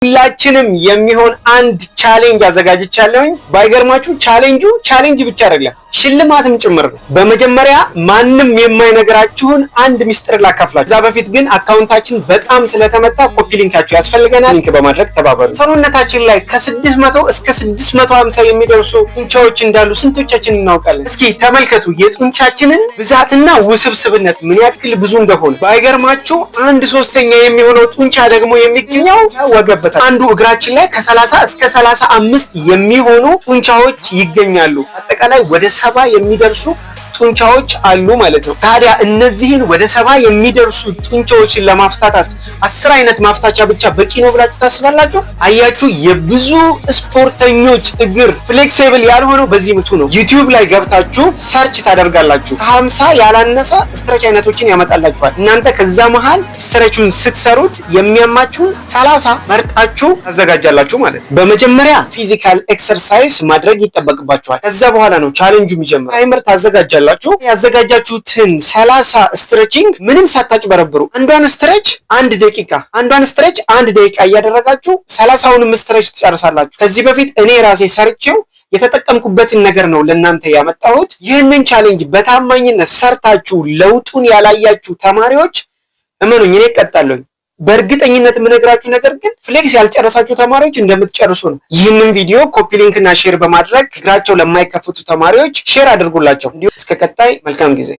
ሁላችንም የሚሆን አንድ ቻሌንጅ አዘጋጅቻለሁኝ። ባይገርማችሁ ቻሌንጅ ብቻ አይደለም ሽልማትም ጭምር ነው። በመጀመሪያ ማንም የማይነግራችሁን አንድ ሚስጥር ላካፍላችሁ። ከዛ በፊት ግን አካውንታችን በጣም ስለተመታ ኮፒ ሊንካችሁ ያስፈልገናል። ሊንክ በማድረግ ተባበሩ። ሰውነታችን ላይ ከ600 እስከ 650 የሚደርሱ ጡንቻዎች እንዳሉ ስንቶቻችን እናውቃለን? እስኪ ተመልከቱ የጡንቻችንን ብዛትና ውስብስብነት ምን ያክል ብዙ እንደሆነ። ባይገርማችሁ 1/3 የሚሆነው ጡንቻ ደግሞ የሚገኘው ወገብ አንዱ እግራችን ላይ ከ30 እስከ 35 የሚሆኑ ጡንቻዎች ይገኛሉ። አጠቃላይ ወደ 70 የሚደርሱ ጡንቻዎች አሉ ማለት ነው። ታዲያ እነዚህን ወደ 70 የሚደርሱ ጡንቻዎችን ለማፍታታት 10 አይነት ማፍታቻ ብቻ በቂ ነው ብላችሁ ታስባላችሁ? አያችሁ፣ የብዙ ስፖርተኞች እግር ፍሌክሲብል ያልሆነው በዚህ ምቱ ነው። ዩቲዩብ ላይ ገብታችሁ ሰርች ታደርጋላችሁ። ከ50 ያላነሰ ስትሬች አይነቶችን ያመጣላችኋል። እናንተ ከዛ መሃል ስትሬቹን ስትሰሩት የሚያማችሁን 30 መርጣችሁ ታዘጋጃላችሁ ማለት ነው። በመጀመሪያ ፊዚካል ኤክሰርሳይዝ ማድረግ ይጠበቅባችኋል። ከዛ በኋላ ነው ቻሌንጁ የሚጀምረው። ታይመር ታዘጋጃላችሁ። ያዘጋጃችሁትን 30 ስትሬቺንግ ምንም ሳታጭበረብሩ አንዷን ስትሬች 1 ደቂቃ እያደረጋችሁ 30ውንም ስትሬች ትጨርሳላችሁ። ከዚህ በፊት እኔ ራሴ ሰርቼው የተጠቀምኩበትን ነገር ነው ለእናንተ ያመጣሁት። ይህንን ቻሌንጅ በታማኝነት ሰርታችሁ ለውጡን ያላያችሁ ተማሪዎች እመኑኝ እኔ እቀጣለሁ። በእርግጠኝነት የምነግራችሁ ነገር ግን ፍሌክስ ያልጨረሳችሁ ተማሪዎች እንደምትጨርሱ ነው። ይህንን ቪዲዮ ኮፒ ሊንክ እና ሼር በማድረግ እግራቸው ለማይከፍቱ ተማሪዎች ሼር አድርጉላቸው። እስከ ቀጣይ መልካም ጊዜ